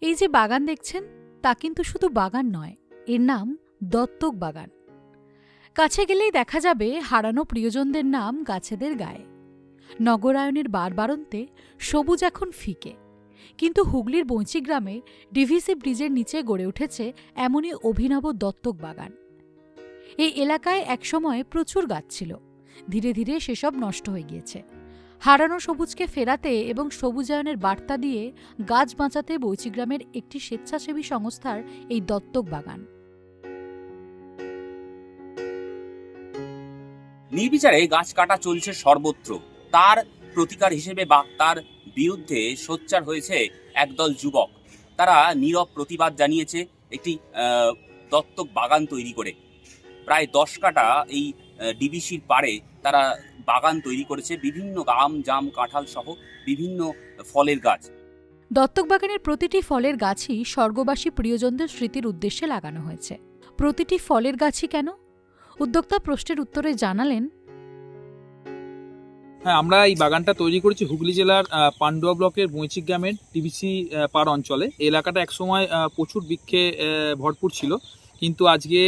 এই যে বাগান দেখছেন তা কিন্তু শুধু বাগান নয়, এর নাম দত্তক বাগান। কাছে গেলেই দেখা যাবে হারানো প্রিয়জনদের নাম গাছেদের গায়ে। নগরায়নের বারবারন্তে সবুজ এখন ফিকে, কিন্তু হুগলির বঞ্চিগ্রামে ডিভিসি ব্রিজের নিচে গড়ে উঠেছে এমনই অভিনব দত্তক বাগান। এই এলাকায় একসময় প্রচুর গাছ ছিল, ধীরে ধীরে সেসব নষ্ট হয়ে গিয়েছে। হারানো সবুজকে ফেরাতে এবং সবুজায়নের বার্তা দিয়ে গাছ বাঁচাতে বঞ্চিগ্রামের একটি স্বেচ্ছাসেবী সংস্থার এই দত্তক বাগান। নির্বিচারে গাছ কাটা চলছে সর্বত্র। তার প্রতিকার হিসেবে বা তার বিরুদ্ধে সোচ্চার হয়েছে একদল যুবক। তারা নীরব প্রতিবাদ জানিয়েছে একটি দত্তক বাগান তৈরি করে। প্রায় 10 কাঠা এই ডিবিসির পাড়ে তারা বাগান তৈরি করেছে, বিভিন্ন আম, জাম, কাঁঠাল সহ বিভিন্ন ফলের গাছ। দত্তক বাগানের প্রতিটি ফলের গাছই স্বর্গবাসী প্রিয়জনদের স্মৃতির উদ্দেশ্যে লাগানো হয়েছে। প্রতিটি ফলের গাছই কেন? উদ্যোক্তা প্রশ্নের উত্তরে জানালেন, হ্যাঁ, আমরা এই বাগানটা তৈরি করেছি হুগলি জেলার পান্ডুয়া ব্লকের বঞ্চিগ্রামের টিবিসি পাড় অঞ্চলে। এই এলাকাটা একসময় প্রচুর বৃক্ষে ভরপুর ছিল, কিন্তু আজকে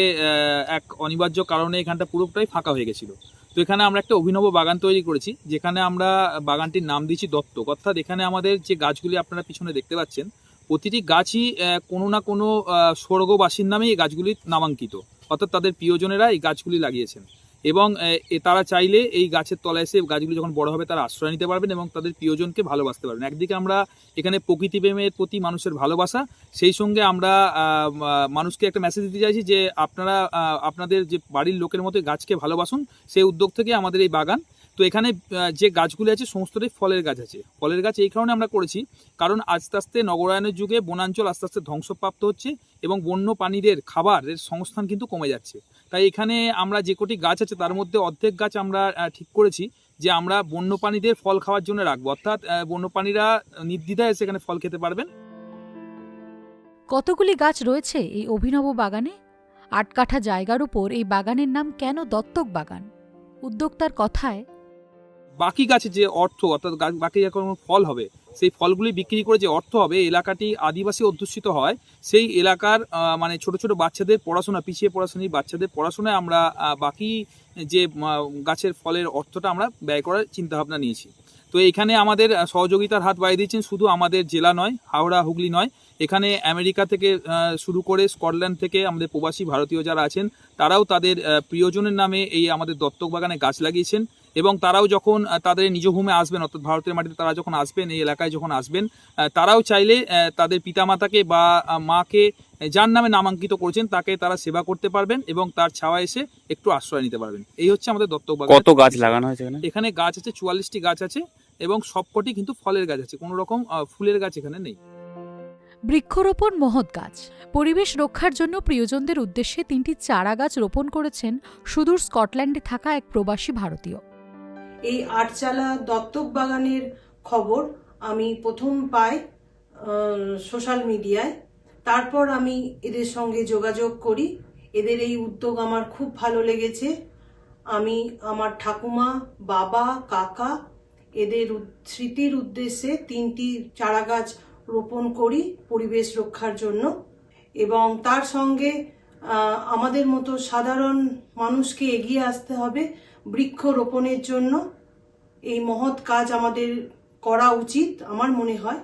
এক অনিবার্য কারণে এখানটা পুরোটাই ফাঁকা হয়ে গেছিল। তো এখানে আমরা একটা অভিনব বাগান তৈরি করেছি, যেখানে আমরা বাগানটির নাম দিয়েছি দত্তক। অর্থাৎ এখানে আমাদের যে গাছগুলি আপনারা পিছনে দেখতে পাচ্ছেন, প্রতিটি গাছই কোনো না কোনো স্বর্গবাসীর নামে এই গাছগুলি নামাঙ্কিত। অর্থাৎ তাদের প্রিয়জনেরা এই গাছগুলি লাগিয়েছেন এবং তারা চাইলে এই গাছের তলায় এসে গাছগুলি যখন বড় হবে তারা আশ্রয় নিতে পারবেন এবং তাদের প্রিয়জনকে ভালোবাসতে পারবেন। একদিকে আমরা এখানে প্রকৃতি প্রেমের প্রতি মানুষের ভালোবাসা, সেই সঙ্গে আমরা মানুষকে একটা মেসেজ দিতে চাইছি যে আপনারা আপনাদের যে বাড়ির লোকের মতো গাছকে ভালোবাসুন। সেই উদ্যোগ থেকে আমাদের এই বাগান। তো এখানে যে গাছগুলি আছে সমস্তটাই ফলের গাছ আছে। ফলের গাছ এই কারণে আমরা করেছি, কারণ আস্তে আস্তে নগরায়নের যুগে বনাঞ্চল আস্তে আস্তে ধ্বংসপ্রাপ্ত হচ্ছে এবং বন্য প্রাণীদের খাবারের সংস্থান কিন্তু কমে যাচ্ছে। তাই এখানে আমরা যে কটি গাছ আছে তার মধ্যে অর্ধেক গাছ আমরা ঠিক করেছি যে আমরা বন্যপ্রাণীদের ফল খাওয়ার জন্য রাখবো, অর্থাৎ বন্যপ্রাণীরা নির্দ্বিধায় এসে এখানে ফল খেতে পারবেন। কতগুলি গাছ রয়েছে এই অভিনব বাগানে? 8 কাঠা জায়গার উপর এই বাগানের নাম কেন দত্তক বাগান? উদ্যোক্তার কথায়, বাকি গাছে যে অর্থ, অর্থাৎ বাকি যখন ফল হবে সেই ফলগুলি বিক্রি করে যে অর্থ হবে, এলাকাটি আদিবাসী অধ্যুষিত হয়, সেই এলাকার মানে ছোট ছোট বাচ্চাদের পড়াশোনা, পিছিয়ে পড়াশোনার বাচ্চাদের পড়াশোনায় আমরা বাকি যে গাছের ফলের অর্থটা আমরা ব্যয় করার চিন্তাভাবনা নিয়েছি। তো এখানে আমাদের সহযোগিতার হাত বাড়িয়ে দিয়েছেন শুধু আমাদের জেলা নয়, হাওড়া হুগলি নয়, এখানে আমেরিকা থেকে শুরু করে স্কটল্যান্ড থেকে আমাদের প্রবাসী ভারতীয় যারা আছেন তারাও তাদের প্রিয়জনের নামে এই আমাদের দত্তক বাগানে গাছ লাগিয়েছেন এবং তারাও যখন তাদের নিজ ভূমে আসবেন, অর্থাৎ ভারতের মাটিতে তারা যখন আসবেন, এই এলাকায় যখন আসবেন, তারাও চাইলে তাদের পিতামাতাকে বা মাকে যার নামে নামাঙ্কিত করেছেন তাকে তারা সেবা করতে পারবেন এবং তার ছাওয়া এসে একটু আশ্রয় নিতে পারবেন। এই হচ্ছে আমাদের দত্তক বাগান। কত গাছ লাগানো হয়েছে এখানে গাছ আছে 44টি গাছ আছে এবং সবকটি কিন্তু ফলের গাছ আছে, কোনো রকম ফুলের গাছ এখানে নেই। বৃক্ষরোপণ মহৎ কাজ। পরিবেশ রক্ষার জন্য প্রিয়জনদের উদ্দেশ্যে 3টি চারা গাছ রোপণ করেছেন সুদূর স্কটল্যান্ডে থাকা এক প্রবাসী ভারতীয়। এই আটচালা দত্তক বাগানের খবর আমি প্রথম পাই সোশ্যাল মিডিয়ায়। তারপর আমি এদের সঙ্গে যোগাযোগ করি। এদের এই উদ্যোগ আমার খুব ভালো লেগেছে। আমি আমার ঠাকুমা, বাবা, কাকা এদের স্মৃতির উদ্দেশ্যে 3টি চারা গাছ রোপণ করি পরিবেশ রক্ষার জন্য। এবং তার সঙ্গে আমাদের মতো সাধারণ মানুষকে এগিয়ে আসতে হবে বৃক্ষ রোপণের জন্য। এই মহৎ কাজ আমাদের করা উচিত আমার মনে হয়।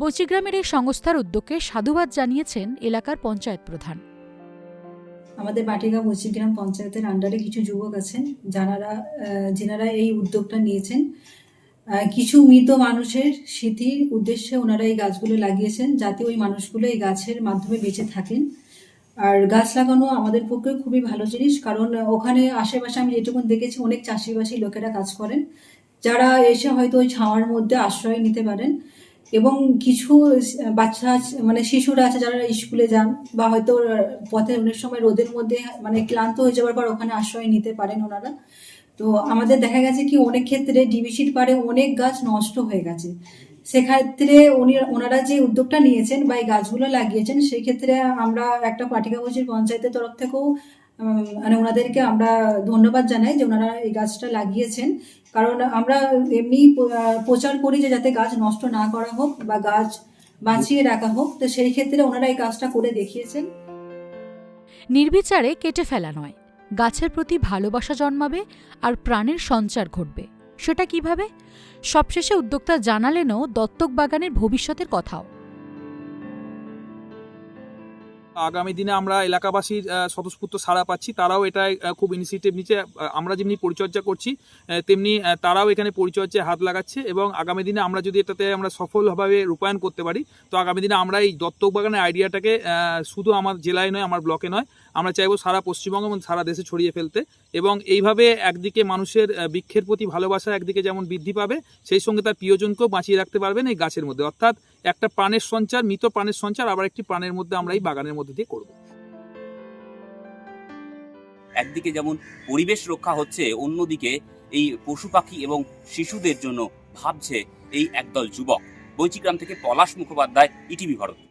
বঞ্চিগ্রামের এই সংস্থার উদ্যোগকে সাধুবাদ জানিয়েছেন এলাকার পঞ্চায়েত প্রধান। আমাদের বাটিগাঁও বঞ্চিগ্রাম পঞ্চায়েতের আন্ডারে কিছু যুবক আছেন যেনারা এই উদ্যোগটা নিয়েছেন। কিছু মৃত মানুষের স্মৃতির উদ্দেশ্যে ওনারা এই গাছগুলো লাগিয়েছেন, যাতে ওই মানুষগুলো এই গাছের মাধ্যমে বেঁচে থাকেন। আর গাছ লাগানো আমাদের পক্ষে খুবই ভালো জিনিস, কারণ ওখানে আশেপাশে আমি যেটুকু দেখেছি অনেক চাষিবাসী লোকেরা কাজ করেন, যারা এসে হয়তো ওই ছাওয়ার মধ্যে আশ্রয় নিতে পারেন। এবং কিছু বাচ্চা মানে শিশুরা আছে যারা স্কুলে যান বা হয়তো পথে অনেক সময় রোদের মধ্যে মানে ক্লান্ত হয়ে যাওয়ার পর ওখানে আশ্রয় নিতে পারেন ওনারা। তো আমাদের দেখা গেছে কি অনেক ক্ষেত্রে ডিবিসির পাড়ে অনেক গাছ নষ্ট হয়ে গেছে। সেক্ষেত্রে ওনারা যে উদ্যোগটা নিয়েছেন বা এই গাছগুলো লাগিয়েছেন, সেই ক্ষেত্রে আমরা একটা পাটিকাগজির পঞ্চায়েতের তরফ থেকেও মানে ওনাদেরকে আমরা ধন্যবাদ জানাই যে ওনারা এই গাছটা লাগিয়েছেন। কারণ আমরা এমনি প্রচার করি যে যাতে গাছ নষ্ট না করা হোক বা গাছ বাঁচিয়ে রাখা হোক। তো সেই ক্ষেত্রে ওনারা এই কাজটা করে দেখিয়েছেন। নির্বিচারে কেটে ফেলা নয়, গাছের প্রতি ভালোবাসা জন্মাবে আর প্রাণের সঞ্চার ঘটবে। সেটা কিভাবে? সবশেষে উদ্যোক্তা জানালেনও দত্তক বাগানের ভবিষ্যতের কথাও। আগামী দিনে আমরা এলাকাবাসীর স্বতঃস্ফূর্ত সাড়া পাচ্ছি, তারাও এটাই খুব ইনিশিয়েটিভ নিচ্ছে। আমরা যেমনি পরিচর্যা করছি তেমনি তারাও এখানে পরিচর্যায় হাত লাগাচ্ছে, এবং আগামী দিনে আমরা যদি এটাতে আমরা সফলভাবে রূপায়ণ করতে পারি, তো আগামী দিনে আমরা এই দত্তক বাগানের আইডিয়াটাকে শুধু আমার জেলায় নয়, আমার ব্লকে নয়, আমরা চাইবো সারা পশ্চিমবঙ্গ এবং সারা দেশে ছড়িয়ে ফেলতে। এবং এইভাবে একদিকে মানুষের বৃক্ষের প্রতি ভালোবাসা একদিকে যেমন বৃদ্ধি পাবে, সেই সঙ্গে তার প্রিয়জনকেও বাঁচিয়ে রাখতে পারবেন এই গাছের মধ্যে। অর্থাৎ একটা প্রাণের সঞ্চার, মৃত প্রাণের সঞ্চার আবার একটি প্রাণের মধ্যে আমরা এই বাগানের মধ্যে দিয়ে করব। একদিকে যেমন পরিবেশ রক্ষা হচ্ছে, অন্যদিকে এই পশু পাখি এবং শিশুদের জন্য ভাবছে এই একদল যুবক। বৈচিগ্রাম থেকে পলাশ মুখোপাধ্যায়, ইটিভি ভারত।